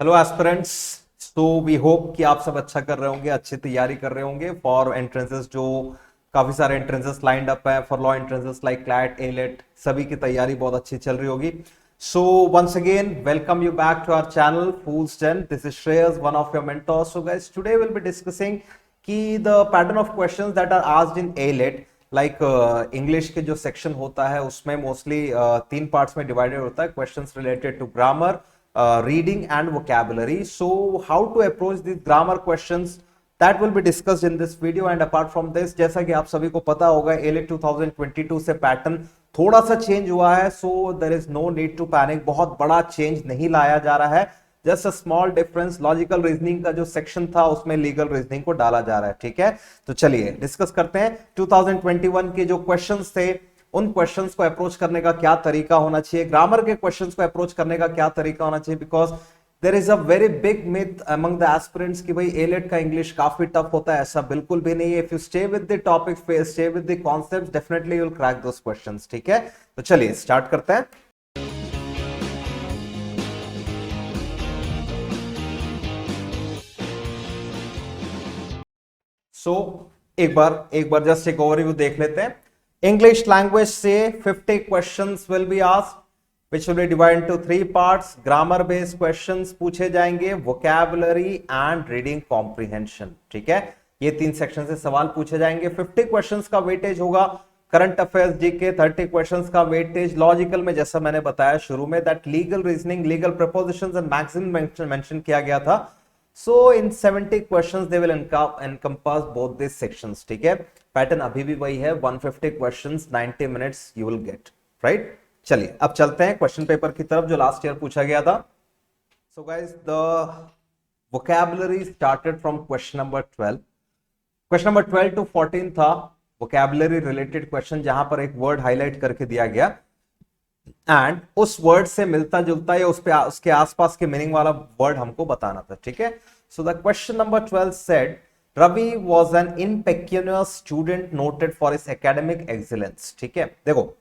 Hello aspirants. So we hope कि आप सब अच्छा कर रहे होंगे, अच्छी तैयारी कर रहे होंगे फॉर एंट्रेंसेस। जो काफी सारे एंट्रेंसेस लाइंड अप है for law entrances like CLAT, AILET, सभी की तैयारी बहुत अच्छी चल रही होगी। So once again welcome you back to our channel fools zen. This is Shreyas, one of your mentors. So guys, today will be discussing कि the pattern of questions that are asked in AILET. Like English के जो section होता है उसमें mostly तीन parts में divided होता है। Questions related to grammar, reading and vocabulary. So how to approach these grammar questions, that will be discussed in this video. And apart from this, जैसा कि आप सभी को पता होगा, एलेट 2022 से पैटर्न थोड़ा सा चेंज हुआ है। So there is no need to panic, बहुत बड़ा चेंज नहीं लाया जा रहा है। Just a small difference, logical reasoning का जो सेक्शन था उसमें लीगल रीजनिंग को डाला जा रहा है। ठीक है, तो चलिए डिस्कस करते हैं 2021 के जो क्वेश्चंस थे, उन क्वेश्चंस को अप्रोच करने का क्या तरीका होना चाहिए, ग्रामर के क्वेश्चंस को अप्रोच करने का क्या तरीका होना चाहिए। Because there is a very big myth among the aspirants कि भाई एलेट का इंग्लिश काफी टफ होता है। ऐसा बिल्कुल भी नहीं है। If you stay with the topic, stay with the concepts, definitely you will crack those questions. ठीक है, तो चलिए स्टार्ट करते हैं। सो एक बार जस्ट एक ओवरव्यू देख लेते हैं। इंग्लिश लैंग्वेज से 50 questions will be asked, which will be divided into three parts. Grammar based questions पूछे जाएंगे, वोकैबुलरी एंड रीडिंग कॉम्प्रिहेंशन। ठीक है, ये तीन सेक्शन से सवाल पूछे जाएंगे। 50 क्वेश्चंस का वेटेज होगा। करंट अफेयर्स, जीके 30 क्वेश्चंस का वेटेज। लॉजिकल में जैसा मैंने बताया शुरू में, that legal reasoning, legal propositions and maximum mention किया गया था। So in 70 questions they will encompass both this sections. ठीक है, पैटर्न अभी भी वही है, 150 questions, 90 minutes you will get, right. चलिए अब चलते हैं क्वेश्चन पेपर की तरफ जो लास्ट ईयर पूछा गया था। So guys, the vocabulary started from question number 12। Question number 12 to 14 था वोकैबुलरी रिलेटेड क्वेश्चन, जहां पर एक वर्ड हाईलाइट करके दिया गया एंड उस वर्ड से मिलता जुलता या उसके आसपास के मीनिंग वाला वर्ड हमको बताना था। ठीक है, so the question number 12 said Ravi was an impecunious student noted for his academic excellence. ठीक है, देखो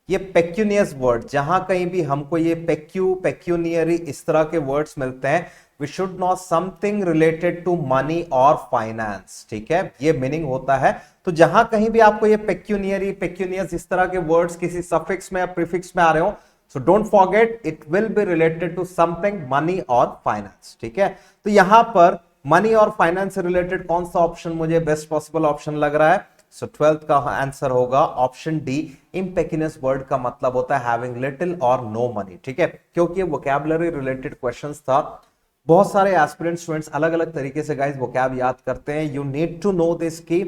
ये पेक्यूनियस वर्ड, जहां कहीं भी हमको ये पेक्यूनियरी इस तरह के वर्ड्स मिलते हैं, we should not something related to money और फाइनेंस। ठीक है, ये मीनिंग होता है। तो जहां कहीं भी आपको ये पेक्यूनियरी, पेक्यूनियस इस तरह के वर्ड्स किसी सफिक्स में या प्रीफिक्स में आ रहे हो, so don't forget it will be related to something money और फाइनेंस। ठीक है, तो यहां पर मनी और फाइनेंस से रिलेटेड कौन सा ऑप्शन मुझे बेस्ट पॉसिबल ऑप्शन लग रहा है? सो 12th का आंसर होगा ऑप्शन डी। इम्पेक्यूनियस वर्ड का मतलब होता है हैविंग लिटिल और नो मनी। ठीक है, क्योंकि वोकैबुलरी रिलेटेड क्वेश्चंस था। बहुत सारे एस्पिरेंट स्टूडेंट्स अलग अलग तरीके से गाइस वोकैब याद करते हैं। You need to know this की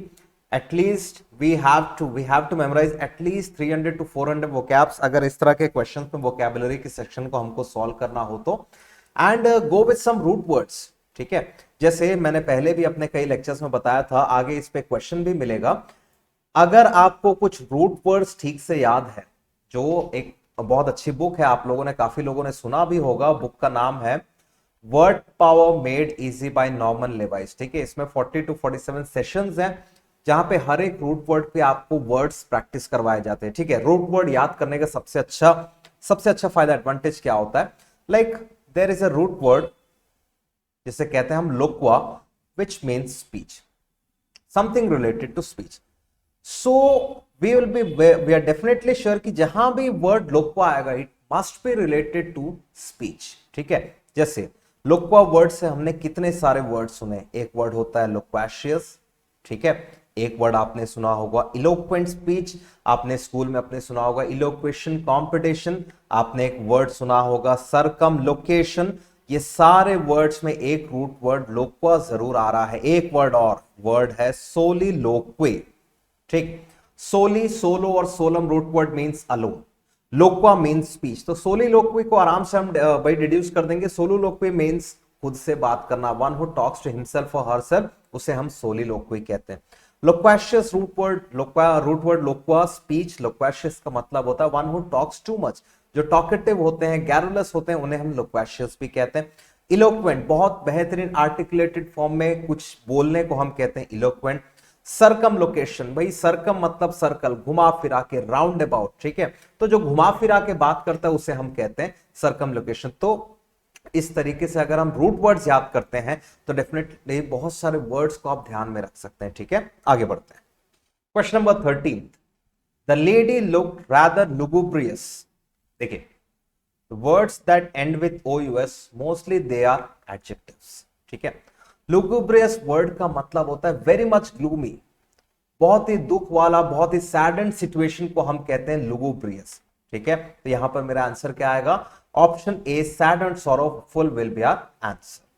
at least we have to memorize at least 300 to 400 vocabs, अगर इस तरह के क्वेश्चंस में वोकैबुलरी के सेक्शन को हमको सॉल्व करना हो तो। And go with some root words. ठीक है, जैसे मैंने पहले भी अपने कई लेक्चर्स में बताया था, आगे इस पे क्वेश्चन भी मिलेगा। अगर आपको कुछ रूट वर्ड्स ठीक से याद है, जो एक बहुत अच्छी बुक है, आप लोगों ने, काफी लोगों ने सुना भी होगा, बुक का नाम है word power made easy bye Norman Levi's. ठीक है, इसमें 40 to 47 सेशंस हैं, जहां पे हर एक रूट वर्ड पे आपको वर्ड्स प्रैक्टिस करवाए जाते हैं। ठीक है, रूट वर्ड याद करने का सबसे अच्छा फायदा, एडवांटेज क्या होता है? Like there is a root word जिसे कहते हैं हम loqua, which means speech, something related to speech. So we are definitely sure कि जहां भी वर्ड लोक्वा आएगा, it must be related to speech. ठीक है, जैसे लोक्वा वर्ड से हमने कितने सारे वर्ड सुने। एक वर्ड होता है लोक्वेशियस। ठीक है, एक वर्ड आपने सुना होगा इलोक्वेंट स्पीच, आपने स्कूल में अपने सुना होगा इलोक्वेशन कॉम्पिटिशन, आपने एक वर्ड सुना होगा सरकमलोकेशन। ये सारे वर्ड्स में एक रूट वर्ड लोक्वा जरूर आ रहा है। एक वर्ड और वर्ड है सोलिलोक्वे। ठीक, सोली, सोलो और solum root word means alone, loqua means speech. तो सोलिलोक्वे को आराम से हम भाई डिड्यूस कर देंगे। सोलिलोक्वे मींस खुद से बात करना, one who talks to himself और हरसेल्फ, उसे हम सोलिलोक्वे कहते हैं। Loquacious root word loqua, speech. Loquacious का मतलब होता है one who talks too much, जो टॉकेटिव होते हैं, गैरुलस होते हैं, उन्हें हम लोक्वेशियस भी कहते हैं। इलोक्वेंट, बहुत बेहतरीन आर्टिकुलेटेड फॉर्म में कुछ बोलने को हम कहते हैं इलोक्वेंट। सरकम लोकेशन, भाई सरकम मतलब सर्कल, घुमा फिरा के, राउंड अबाउट। ठीक है, तो जो घुमा फिरा के बात करता है उसे हम कहते हैं सरकम लोकेशन। तो इस तरीके से अगर हम रूट वर्ड्स याद करते हैं तो डेफिनेटली बहुत सारे वर्ड्स को आप ध्यान में रख सकते हैं। ठीक है, आगे बढ़ते हैं। Question number 13, the lady looked rather lugubrious. देखिए, words that end with OUS mostly they are adjectives. ठीक है, लुगुब्रियस वर्ड का मतलब होता है वेरी मच ग्लूमी, बहुत ही दुख वाला, बहुत ही सैडेंड सिचुएशन को हम कहते हैं लुगुब्रियस। ठीक है, तो यहां पर मेरा आंसर क्या आएगा? Option A, sad and sorrowful will be our answer.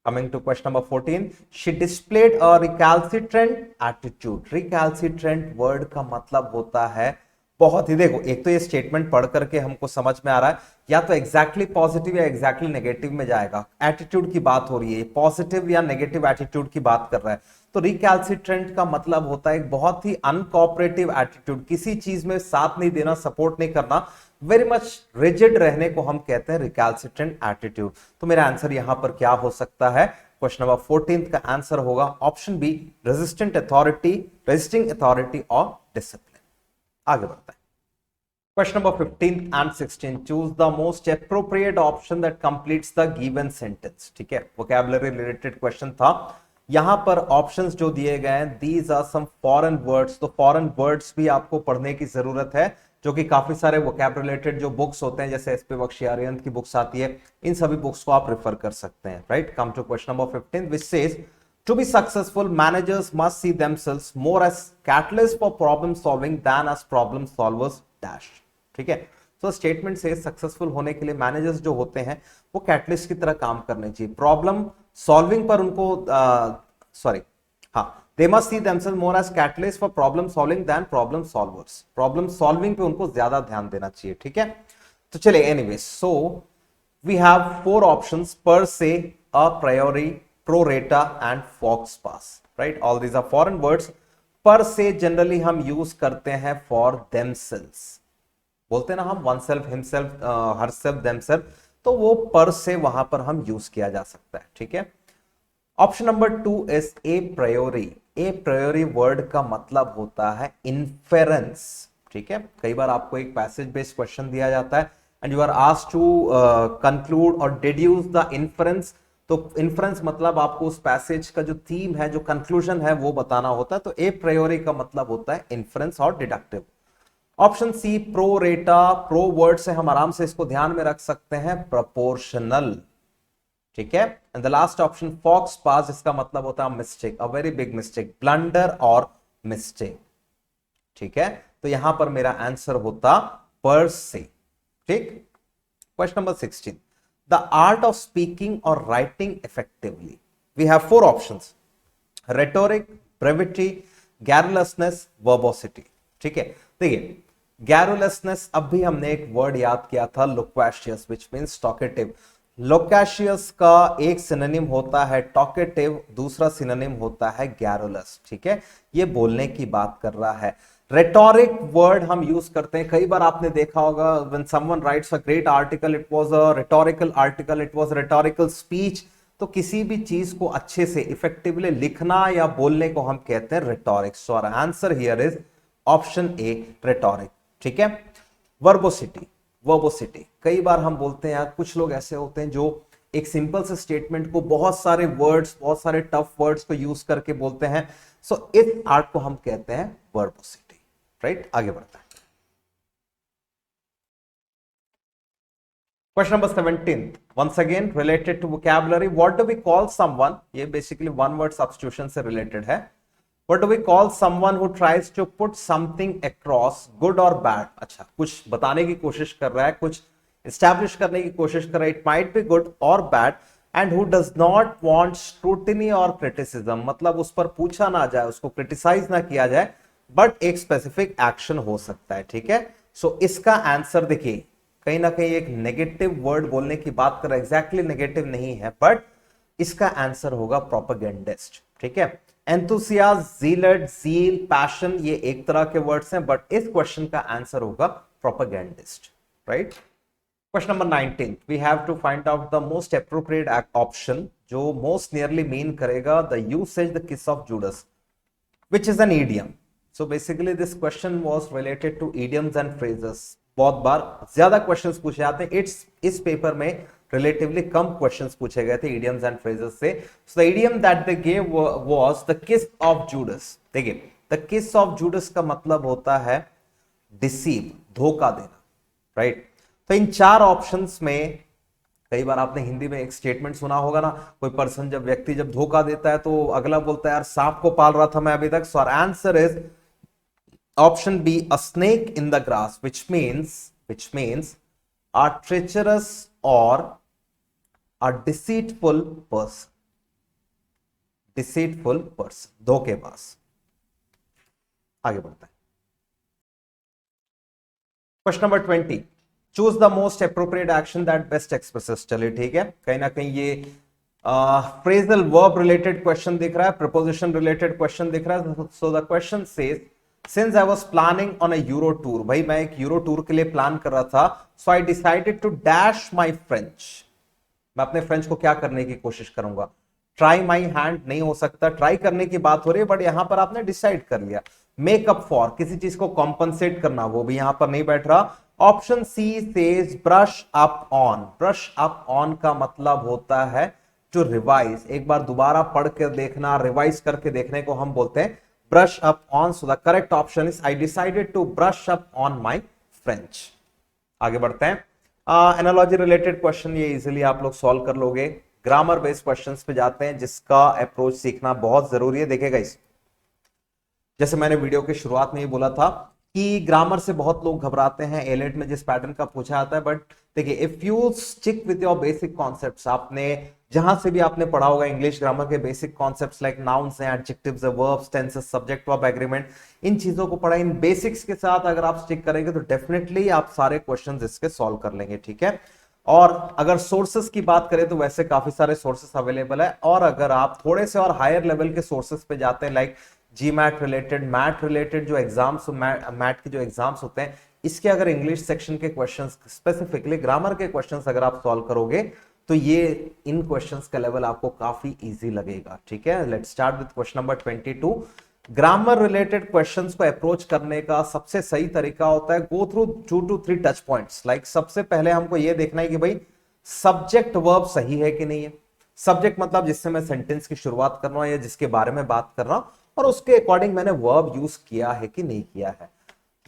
Coming to question number 14, she displayed a recalcitrant attitude. Recalcitrant word का मतलब होता है बहुत ही, देखो एक तो ये स्टेटमेंट पढ़ करके हमको समझ में आ रहा है या तो एग्जैक्टली पॉजिटिव या एग्जैक्टली नेगेटिव में जाएगा। एटीट्यूड की बात हो रही है, पॉजिटिव या नेगेटिव एटीट्यूड की बात कर रहा है। तो रिकैल्सिट्रेंट का मतलब होता है एक बहुत ही अनकोऑपरेटिव एटीट्यूड, किसी चीज में साथ नहीं देना, सपोर्ट नहीं करना, वेरी मच रिजिड रहने को हम कहते हैं रिकैल्सिट्रेंट एटीट्यूड। तो मेरा आंसर यहां पर क्या हो सकता है? क्वेश्चन नंबर 14 का आंसर होगा option B, resistant authority, resisting authority और डिसिप्लिन। आगे बढ़ता है। Question number 15 and 16, choose the most appropriate option that completes the given sentence. ठीक है, वोकैबुलरी रिलेटेड क्वेश्चन था। यहां पर ऑप्शंस जो दिए गए हैं, these are some foreign words. तो फॉरेन वर्ड्स भी आपको पढ़ने की जरूरत है, जो कि काफी सारे वोकैब रिलेटेड जो बुक्स होते हैं, जैसे SP बख्शियारियन की बुक्स आती है, इन सभी बुक्स को आप रेफर कर सकते हैं। Right, come to question number 15 which says to be successful managers must see themselves more as catalyst for problem solving than as problem solvers dash. ठीक है, तो स्टेटमेंट से सक्सेसफुल होने के लिए मैनेजर्स जो होते हैं वो कैटलिस्ट की तरह काम करने चाहिए, प्रॉब्लम सॉल्विंग पर उनको they must see themselves more as catalysts for problem solving than problem solvers. Problem solving पे उनको ज्यादा ध्यान देना चाहिए। ठीक है, तो चलिए, anyways, so we have 4 options: per se, a priori, pro rata and fox pass. Right, all these are foreign words. per se generally हम यूज करते हैं for themselves, बोलते हैं ना हम oneself, himself, herself, themselves, तो वो per se वहां पर हम यूज किया जा सकता है। ठीक है, option number 2 is a प्रायोरी। A प्रायोरी word का मतलब होता है इन्फेरेंस। ठीक है, कई बार आपको एक पैसेज बेस्ड क्वेश्चन दिया जाता है and you are asked to conclude और डिड्यूस द इन्फेरेंस। तो इन्फेरेंस मतलब आपको उस पैसेज का जो थीम है, जो कंक्लूजन है, वो बताना होता है। तो ए प्रायोरी का मतलब होता है इन्फेरेंस और deductive. Option C, pro rata. Pro word से हम आराम से इसको ध्यान में रख सकते हैं, प्रोपोर्शनल। ठीक है, and the last option faux, इसका मतलब होता है mistake, a very big mistake, blunder और मिस्टेक। ठीक है, तो यहां पर मेरा आंसर होता पर से। ठीक, question number 16, the art of speaking और writing effectively. We have 4 options: rhetoric, brevity, garrulousness, verbosity. ठीक है, देखिए गैरुलसनेस, अब भी हमने एक वर्ड याद किया था, लोक्वेशियस, विच मींस टॉकेटिव। लोकेशियस का एक सिनोनिम होता है टॉकेटिव, दूसरा सिनोनिम होता है गैरुलस। ठीक है, ये बोलने की बात कर रहा है। रेटोरिक वर्ड हम यूज करते हैं, कई बार आपने देखा होगा, when someone rights a great article, it was a rhetorical article, it was rhetorical speech. तो किसी भी चीज को अच्छे से इफेक्टिवली लिखना या बोलने को हम कहते हैं rhetoric. So our answer here is option A, rhetoric. ठीक है, वर्बोसिटी। वर्बोसिटी, कई बार हम बोलते हैं, कुछ लोग ऐसे होते हैं जो एक सिंपल से स्टेटमेंट को बहुत सारे वर्ड्स, बहुत सारे टफ वर्ड्स को यूज करके बोलते हैं। सो इस आर्ट को हम कहते हैं वर्बोसिटी। राइट, आगे बढ़ता है। Question number 17, once again related to vocabulary. What do we call someone, ये बेसिकली वन वर्ड सब्स्टिट्यूशन से रिलेटेड है। What do we call someone who tries to put something across, good or bad? अच्छा, कुछ बताने की कोशिश कर रहा है, कुछ establish करने की कोशिश कर रहा है, it might be good or bad, and who does not want scrutiny or criticism, मतलब उस पर पूछा ना जाए, उसको क्रिटिसाइज ना किया जाए, बट एक स्पेसिफिक एक्शन हो सकता है। ठीक है, सो इसका आंसर देखिए, कहीं ना कहीं एक नेगेटिव वर्ड बोलने की बात कर रहा है, एग्जैक्टली नेगेटिव नहीं है, बट इसका आंसर होगा प्रोपेगेंडिस्ट। ठीक है, एंथुसियाज्म, ज़ीलट, ज़ील, पैशन, ये एक तरह के वर्ड्स हैं, बट इस क्वेश्चन का आंसर होगा propagandist. Right, question number 19, we have to find out the most appropriate option, जो मोस्ट नियरली मीन करेगा the usage the kiss of Judas, which is an idiom. So basically this question was related to idioms and phrases. बहुत बार ज्यादा questions पूछे जाते हैं इस paper में relatively कम questions पूछे गए थे इडियम्स एंड फ्रेजेस से. So the idiom that they gave was the kiss of Judas. देखिए द किस ऑफ जूडस का मतलब होता है डिसीव, धोखा देना, राइट. तो इन चार ऑप्शंस में कई बार आपने हिंदी में एक स्टेटमेंट सुना होगा ना, कोई पर्सन जब व्यक्ति जब धोखा देता है तो अगला बोलता है यार सांप को पाल रहा था मैं अभी तक. So answer is option B, a snake in the grass, which means a treacherous or a deceitful person, धोखेबाज. आगे बढ़ते हैं. Question number 20, choose the most appropriate action that best expresses. चलिए ठीक है, कहीं ना कहीं ये फ्रेजल वर्ब रिलेटेड क्वेश्चन दिख रहा है, प्रपोजिशन रिलेटेड क्वेश्चन दिख रहा है. So the question says since I was planning on a euro tour. भाई मैं एक यूरो टूर के लिए प्लान कर रहा था. So I decided to dash my French. मैं अपने फ्रेंच को क्या करने की कोशिश करूंगा. ट्राई माई हैंड नहीं हो सकता, ट्राई करने की बात हो रही है, बट यहां पर आपने डिसाइड कर लिया. मेक अप फॉर, किसी चीज को कॉम्पनसेट करना, वो भी यहां पर नहीं बैठ रहा. Option she says brush up on. Brush up on का मतलब होता है टू रिवाइज, एक बार दोबारा पढ़ कर देखना, रिवाइज करके देखने को हम बोलते हैं brush up on. So the correct option is I decided to brush up on my French. आगे बढ़ते हैं. एनालॉजी रिलेटेड क्वेश्चन ये इजीली आप लोग सॉल्व कर लोगे. ग्रामर बेस्ड क्वेश्चंस पे जाते हैं जिसका अप्रोच सीखना बहुत जरूरी है. देखिएगा इस, जैसे मैंने वीडियो के शुरुआत में ही बोला था कि ग्रामर से बहुत लोग घबराते हैं एलेट में जिस पैटर्न का पूछा जाता है. बट देखिए if you stick with your basic concepts, आपने जहां से भी आपने पढ़ा होगा इंग्लिश ग्रामर के बेसिक कॉन्सेप्ट्स लाइक नाउन्स हैं, adjectives, verbs, tenses, subject verb agreement, इन चीजों को पढ़ा, इन बेसिक्स के साथ अगर आप स्टिक करेंगे तो डेफिनेटली आप सारे क्वेश्चंस इसके सॉल्व कर लेंगे. ठीक है. और अगर सोर्सेस की बात करें तो वैसे काफी सारे सोर्सेस अवेलेबल है. और अगर आप थोड़े से और हायर लेवल के सोर्सेस पे जाते हैं लाइक जी मैट रिलेटेड, मैट रिलेटेड जो एग्जाम्स, मैट के जो एग्जाम्स होते हैं, इसके अगर इंग्लिश सेक्शन के क्वेश्चंस, स्पेसिफिकली ग्रामर के क्वेश्चंस अगर आप सॉल्व करोगे तो ये इन क्वेश्चंस का लेवल आपको काफी इजी लगेगा. ठीक है. Let's start with question number 22. Grammar related questions को अप्रोच करने का सबसे सही तरीका होता है go through 2 to 3 touch points. Like सबसे पहले हमको यह देखना है कि भाई सब्जेक्ट वर्ब सही है कि नहीं है. सब्जेक्ट मतलब जिससे मैं सेंटेंस की शुरुआत कर रहा हूं या जिसके बारे में बात कर रहा हूं, और उसके अकॉर्डिंग मैंने वर्ब यूज किया है कि नहीं किया है.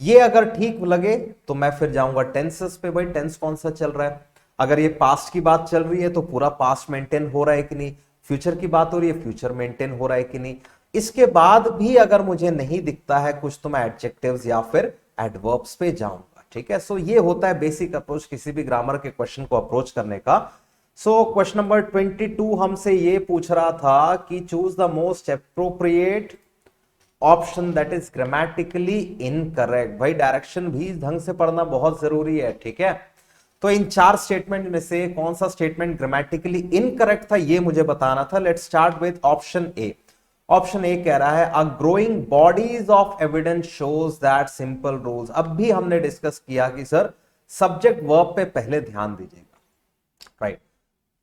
ये अगर ठीक लगे तो मैं फिर जाऊंगा टेंसेस पे. भाई टेंस कौन सा चल रहा है. अगर ये पास्ट की बात चल रही है तो पूरा पास्ट मेंटेन हो रहा है कि नहीं. फ्यूचर की बात हो रही है, फ्यूचर मेंटेन हो रहा है कि नहीं. इसके बाद भी अगर मुझे नहीं दिखता है कुछ तो मैं एडजेक्टिव्स या फिर एडवर्ब्स पे जाऊंगा. ठीक है. सो ये होता है बेसिक अप्रोच किसी भी ग्रामर के क्वेश्चन को अप्रोच करने का. सो क्वेश्चन नंबर 22 हमसे ये पूछ रहा था कि choose the most appropriate option that is grammatically incorrect. भाई डायरेक्शन भी ढंग से पढ़ना बहुत जरूरी है. ठीक है. तो इन चार स्टेटमेंट में से कौन सा स्टेटमेंट ग्रामेटिकली इनकरेक्ट था ये मुझे बताना था. Let's start with option A. Option A कह रहा है a growing bodies of evidence shows that simple rules. अब भी हमने डिस्कस किया कि सर सब्जेक्ट वर्ब पे पहले ध्यान दीजिएगा. राइट.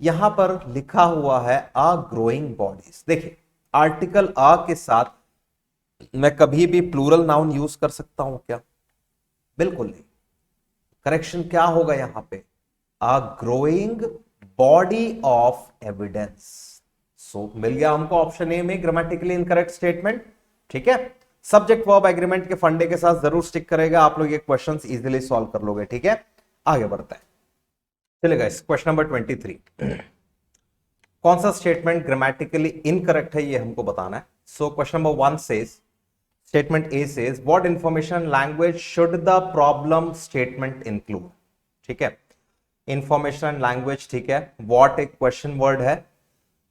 यहां पर लिखा हुआ है अ ग्रोइंग बॉडीज. देखिए आर्टिकल अ के साथ मैं कभी भी प्लूरल नाउन यूज कर सकता हूं क्या. बिल्कुल नहीं. करेक्शन क्या होगा यहां पे, a growing body of evidence. So मिल गया हमको ऑप्शन ए में ग्रामेटिकली इनकरेक्ट स्टेटमेंट. ठीक है. सब्जेक्ट वर्ब एग्रीमेंट के फंडे के साथ जरूर स्टिक करेगा, आप लोग ये क्वेश्चंस इजीली सॉल्व कर लोगे. ठीक है. आगे बढ़ते हैं. चलेगा इस क्वेश्चन नंबर 23. कौन सा स्टेटमेंट ग्रामेटिकली इनकरेक्ट है ये हमको बताना है. So question number 1 says, statement A says what information language should the problem statement include. ठीक है. इंफॉर्मेशन एंड लैंग्वेज ठीक है. what एक क्वेश्चन वर्ड है,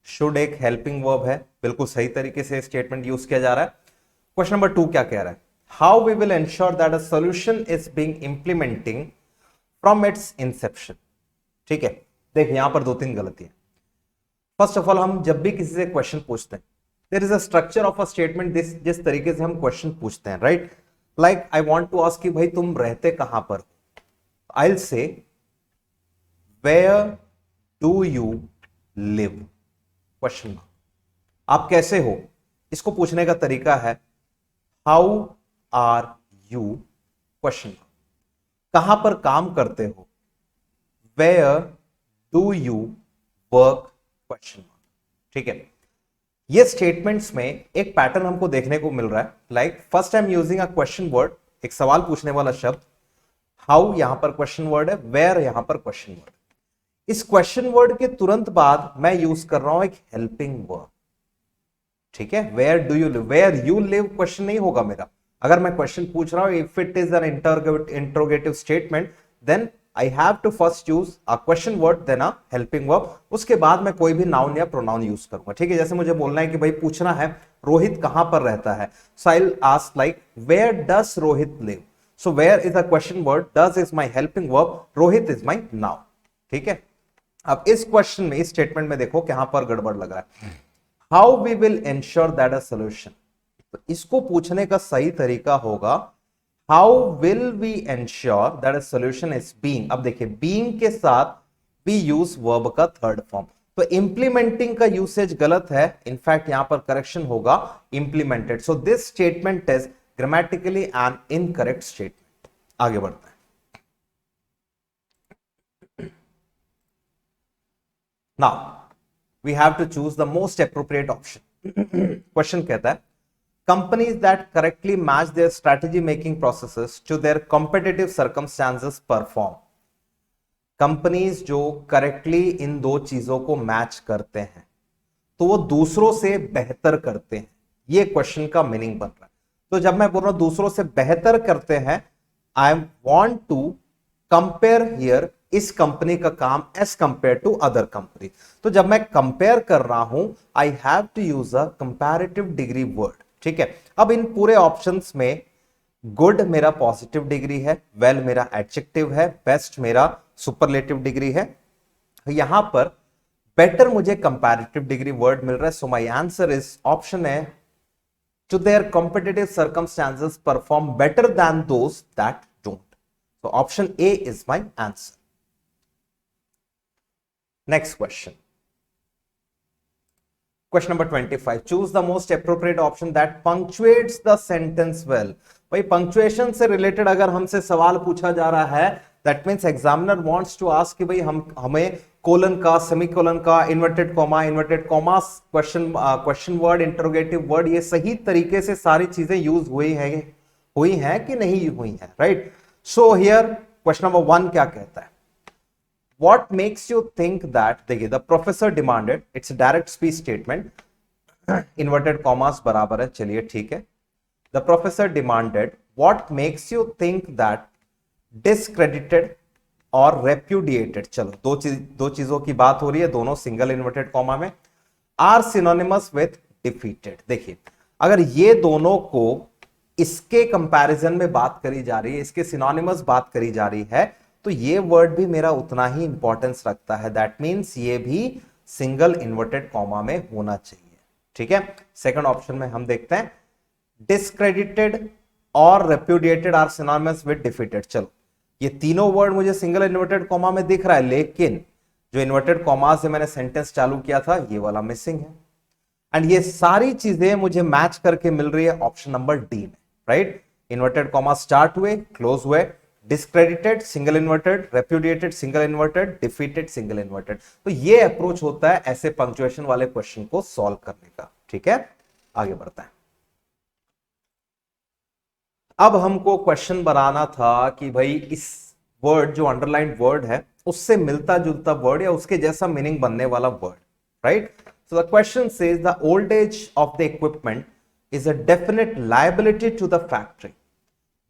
should एक हेल्पिंग वर्ब है. बिल्कुल सही तरीके से स्टेटमेंट यूज किया जा रहा है. क्वेश्चन नंबर 2 क्या कह रहा है, how we will ensure that a solution is being implementing from its inception. ठीक है. देखिए यहां पर 2-3 गलतियां. फर्स्ट ऑफ ऑल हम जब भी किसी से क्वेश्चन पूछते हैं there is a structure of a statement. जिस तरीके से हम क्वेश्चन पूछते हैं, right. Like I want to ask कि भाई तुम रहते कहां पर. I will say where do you live, question mark. आप कैसे हो, इसको पूछने का तरीका है how are you, question mark. कहां पर काम करते हो, where do you work question mark. ठीक है, ये स्टेटमेंट्स में एक पैटर्न हमको देखने को मिल रहा है। Like first I am using a question word, एक सवाल पूछने वाला शब्द, हाउ यहां पर क्वेश्चन वर्ड है, वेयर यहां पर क्वेश्चन वर्ड। इस क्वेश्चन वर्ड के तुरंत बाद मैं यूज कर रहा हूं एक हेल्पिंग वर्ब। ठीक है, where do you live, where you live question नहीं होगा मेरा। अगर मैं क्वेश्चन पूछ रहा हूं, if it is an interrogative statement, then I have to first use a question word then a helping verb, उसके बाद मैं कोई भी नाउन या प्रोनाउन यूज करूंगा। ठीक है, जैसे मुझे बोलना है कि भाई पूछना है रोहित कहां पर रहता है, so I will ask like where does Rohit live. So where is a question word, does is my helping verb, Rohit is my noun. ठीक है, अब इस क्वेश्चन में, इस स्टेटमेंट में देखो कहां पर गड़बड़ लग रहा है। How we will ensure that a solution, तो इसको पूछने का सही तरीका होगा how will we ensure that a solution is being. अब देखिए बीइंग के साथ वी यूज वर्ब का थर्ड फॉर्म, तो इंप्लीमेंटिंग का यूसेज गलत है, इनफैक्ट यहां पर करेक्शन होगा implemented. So this statement is grammatically an incorrect statement. आगे बढ़ते हैं। Now we have to choose the most appropriate option. Question कहता है companies that correctly match their strategy making processes to their competitive circumstances perform। Companies जो correctly in दो चीजों को match करते हैं तो वो दूसरों से बेहतर करते हैं, ये क्वेश्चन का मीनिंग बन रहा है। तो जब मैं बोल रहा हूं दूसरों से बेहतर करते हैं, I want to compare here इस कंपनी का काम as compare to other company. तो जब मैं कंपेयर कर रहा हूं, I have to use a comparative degree word. ठीक है, अब इन पूरे ऑप्शंस में गुड मेरा पॉजिटिव डिग्री है, वेल मेरा एडजेक्टिव है, बेस्ट मेरा सुपरलेटिव डिग्री है। यहां पर बेटर मुझे कंपैरेटिव डिग्री वर्ड मिल रहा है, so my answer is option है to their competitive circumstances perform better than those that don't. So option A is my answer. Next question. Question number 25. Choose the most appropriate option that punctuates the sentence well. भाई punctuation से related अगर हमसे सवाल पूछा जा रहा है, that means examiner wants to ask कि भाई हमें कोलन का, सेमीकोलन का, inverted comma, question word, interrogative word, ये सही तरीके से सारी चीजें यूज हुई हैं कि नहीं हुई हैं, right. So here question number 1 क्या कहता है, what makes you think that, देखिए the professor demanded, it's a direct speech statement, inverted commas बराबर है, चलिए ठीक है। the professor demanded what makes you think that discredited और repudiated, चलो दो चीजों की बात हो रही है, दोनों सिंगल इन्वर्टेड कॉमा में, are synonymous with defeated। देखिए अगर ये दोनों को इसके कंपैरिजन में बात करी जा रही है, इसके सिनोनिमस बात करी जा रही है, तो ये वर्ड भी मेरा उतना ही इंपॉर्टेंस रखता है, दैट मींस ये भी सिंगल इन्वर्टेड कॉमा में होना चाहिए। ठीक है, सेकंड ऑप्शन में हम देखते हैं डिस्क्रेडिटेड और रेप्यूडिएटेड आर सिनोनिमस विद डिफीटेड। चलो ये तीनों वर्ड मुझे सिंगल इन्वर्टेड कॉमा में दिख रहा है, लेकिन जो इन्वर्टेड कॉमा से मैंने सेंटेंस चालू किया था ये वाला मिसिंग है, एंड ये सारी चीजें मुझे मैच करके मिल रही है ऑप्शन नंबर डी में, राइट। इन्वर्टेड कॉमा स्टार्ट हुए, क्लोज हुए, discredited single inverted, repudiated single inverted, defeated single inverted. तो ये अप्रोच होता है ऐसे पंक्चुएशन वाले क्वेश्चन को सॉल्व करने का। ठीक है, आगे बढ़ता है। अब हमको क्वेश्चन बनाना था कि भाई इस वर्ड जो अंडरलाइन वर्ड है उससे मिलता जुलता वर्ड या उसके जैसा मीनिंग बनने वाला word, right. So the question says the old age of the equipment is a definite liability to the factory।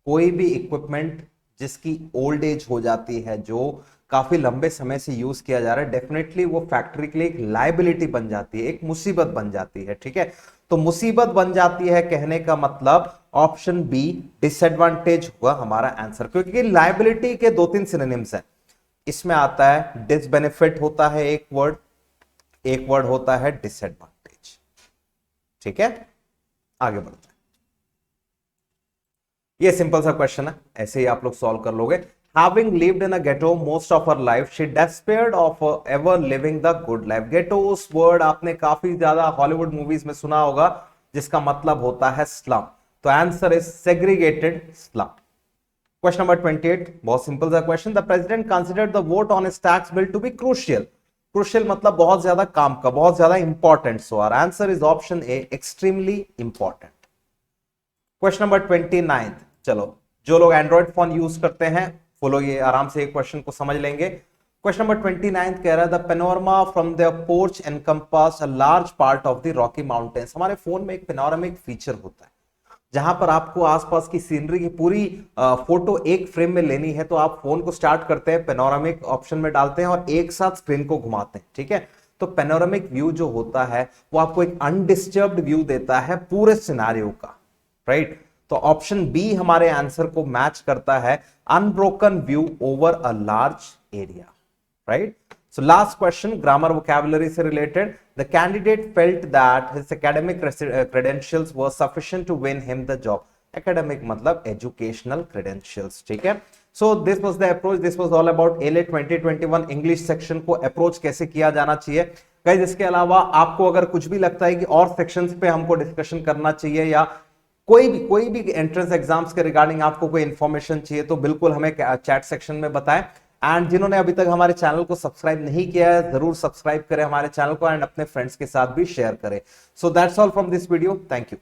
कोई भी इक्विपमेंट जिसकी ओल्ड एज हो जाती है, जो काफी लंबे समय से यूज किया जा रहा है, डेफिनेटली वो फैक्ट्री के लिए एक लाइबिलिटी बन जाती है, एक मुसीबत बन जाती है। ठीक है, तो मुसीबत बन जाती है कहने का मतलब ऑप्शन बी डिसएडवांटेज हुआ हमारा आंसर, क्योंकि लाइबिलिटी के 2-3 सिनोनिम्स हैं। इसमें आता है डिसबेनिफिट होता है एक वर्ड होता है डिसएडवांटेज। ठीक है, आगे बढ़ते हैं। ये सिंपल सा क्वेश्चन है, ऐसे ही आप लोग सॉल्व कर लोगे। Having lived in a ghetto most of her life, she despaired of ever living the good life। ghetto उस वर्ड आपने काफी ज्यादा हॉलीवुड मूवीज में सुना होगा, जिसका मतलब होता है स्लम। तो answer is segregated slum. Question number 28 बहुत सिंपल सा question, the president considered the vote on his tax bill to be crucial. Crucial मतलब बहुत ज्यादा काम का, बहुत ज्यादा important. So our answer is option A, extremely important. Question number 29, चलो जो लोग एंड्रॉइड फोन यूज करते हैं वो लोग ये आराम से एक क्वेश्चन को समझ लेंगे। क्वेश्चन नंबर 29 कह रहा है, the panorama from the porch encompass a large part of the rocky mountains. हमारे फोन में एक पेनोरामिक फीचर होता है जहां पर आपको आसपास की सीनरी की पूरी फोटो एक फ्रेम में लेनी है, तो आप फोन को स्टार्ट करते हैं, पेनोरामिक ऑप्शन में डालते हैं और एक साथ स्क्रीन को घुमाते हैं, ठीक है। तो पेनोरामिक व्यू जो होता है वो आपको एक अनडिस्टर्ब्ड व्यू देता है पूरे सिनेरियो का, राइट। तो ऑप्शन बी हमारे आंसर को मैच करता है, unbroken view over a large area, right. So last question, grammar vocabulary से related. The candidate felt that his academic credentials were sufficient to win him the job. Academic मतलब educational credentials, ठीक है। So this was the approach. This was all about ALA 2021 English section को approach कैसे किया जाना चाहिए। Guys, इसके अलावा आपको अगर कुछ भी लगता है कि और sections पे हमको discussion करना चाहिए या कोई भी एंट्रेंस एग्जाम्स के रिगार्डिंग आपको कोई इंफॉर्मेशन चाहिए तो बिल्कुल हमें चैट सेक्शन में बताएं। एंड जिन्होंने अभी तक हमारे चैनल को सब्सक्राइब नहीं किया है जरूर सब्सक्राइब करें हमारे चैनल को एंड अपने फ्रेंड्स के साथ भी शेयर करें। So that's all from this video, thank you.